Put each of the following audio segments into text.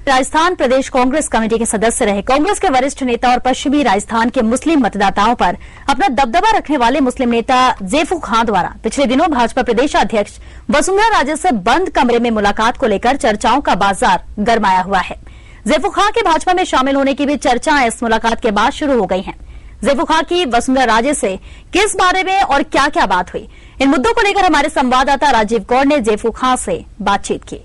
राजस्थान प्रदेश Congress committee के सदस्य रहे कांग्रेस के वरिष्ठ नेता और पश्चिमी राजस्थान के मुस्लिम मतदाताओं पर अपना दबदबा रखने वाले मुस्लिम नेता ज़ैफू खां द्वारा पिछले दिनों भाजपा प्रदेशाध्यक्ष वसुंधरा राजे से बंद कमरे में मुलाकात को लेकर चर्चाओं का बाजार गरमाया हुआ है। ज़ैफू खां के भाजपा में शामिल होने की भी चर्चाएं इस मुलाकात के बाद शुरू हो गई हैं। ज़ैफू खां की वसुंधरा राजे से किस बारे में और क्या क्या बात हुई, इन मुद्दों को लेकर हमारे संवाददाता राजीव गौड़ ने ज़ैफू खां से बातचीत की।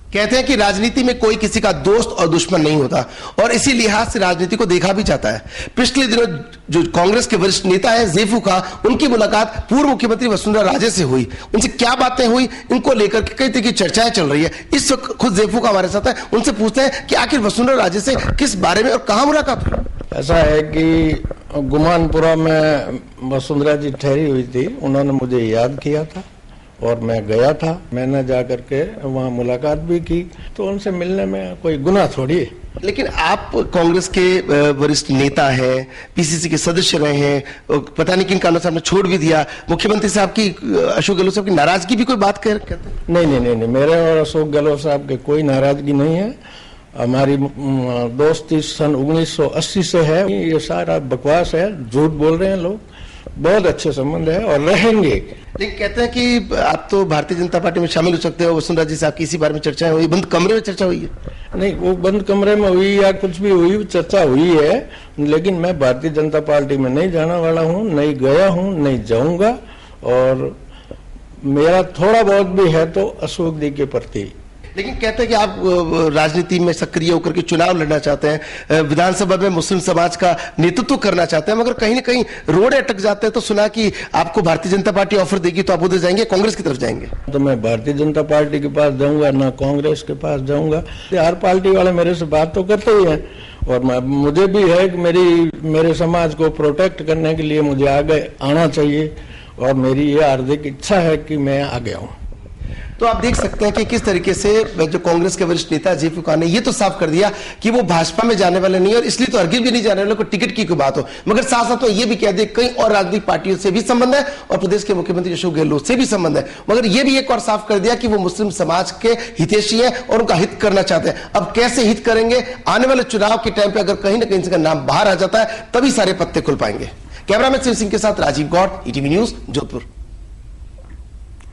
कहते हैं कि राजनीति में कोई किसी का दोस्त और दुश्मन नहीं होता और इसी लिहाज से राजनीति को देखा भी जाता है। पिछले दिनों जो कांग्रेस के वरिष्ठ नेता है ज़ैफू खां, उनकी मुलाकात पूर्व मुख्यमंत्री वसुंधरा राजे से हुई। उनसे क्या बातें हुई, इनको लेकर कई तरह की चर्चाएं चल रही है। इस वक्त खुद ज़ैफू खां हमारे साथ है, उनसे पूछते हैं कि आखिर वसुंधरा राजे से किस बारे में और कहां मुलाकात हुई। ऐसा है कि गुमानपुरा में वसुंधरा जी ठहरी हुई थी, उन्होंने मुझे याद किया था और मैं गया था। मैंने जाकर के वहाँ मुलाकात भी की, तो उनसे मिलने में कोई गुनाह थोड़ी है। लेकिन आप कांग्रेस के वरिष्ठ नेता हैं, पीसीसी के सदस्य रहे हैं, पता नहीं किन कारणों से आपने छोड़ भी दिया। मुख्यमंत्री साहब की, अशोक गहलोत साहब की नाराजगी भी कोई बात कहते हैं? नहीं, मेरे और अशोक गहलोत साहब के कोई नाराजगी नहीं है। हमारी दोस्ती सन 1980 से है। ये सारा बकवास है, झूठ बोल रहे हैं लोग। बहुत अच्छे संबंध है और रहेंगे। लेकिन कहते हैं कि आप तो भारतीय जनता पार्टी में शामिल हो सकते हो। वसुंधरा जी से आपकी इसी बारे में चर्चा हुई, बंद कमरे में चर्चा हुई है? नहीं, वो बंद कमरे में हुई या कुछ भी हुई, चर्चा हुई है, लेकिन मैं भारतीय जनता पार्टी में नहीं जाने वाला हूँ, नहीं गया हूँ, नहीं जाऊंगा। और मेरा थोड़ा बहुत भी है तो अशोक जी के प्रति। लेकिन कहते हैं कि आप राजनीति में सक्रिय होकर के चुनाव लड़ना चाहते हैं, विधानसभा में मुस्लिम समाज का नेतृत्व करना चाहते हैं, मगर कहीं ना कहीं रोड अटक जाते हैं। तो सुना कि आपको भारतीय जनता पार्टी ऑफर देगी तो आप उधर जाएंगे, कांग्रेस की तरफ जाएंगे? तो मैं भारतीय जनता पार्टी के पास जाऊंगा, ना कांग्रेस के पास जाऊंगा। हर पार्टी वाले मेरे से बात तो करते ही हैं और मुझे भी है कि मेरे समाज को प्रोटेक्ट करने के लिए मुझे आगे आना चाहिए और मेरी ये हार्दिक इच्छा है कि मैं आगे आऊं। तो आप देख सकते हैं कि किस तरीके से जो कांग्रेस के वरिष्ठ नेता ज़ैफू खां ने ये तो साफ कर दिया कि वो भाजपा में जाने वाले नहीं और इसलिए तो हरगिज़ भी नहीं जाने वाले, कोई टिकट की कोई बात हो। मगर साथ साथ तो ये भी कह दे कई और राजनीतिक पार्टियों से भी संबंध है और प्रदेश के मुख्यमंत्री अशोक गहलोत से भी संबंध है। मगर ये भी एक और साफ कर दिया कि वो मुस्लिम समाज के हितैषी है और उनका हित करना चाहते हैं। अब कैसे हित करेंगे, आने वाले चुनाव के टाइम पर अगर कहीं ना कहीं इसका नाम बाहर आ जाता है तभी सारे पत्ते खुल पाएंगे। कैमरामैन शिव सिंह के साथ राजीव गौड़, ईटीवी न्यूज, जोधपुर।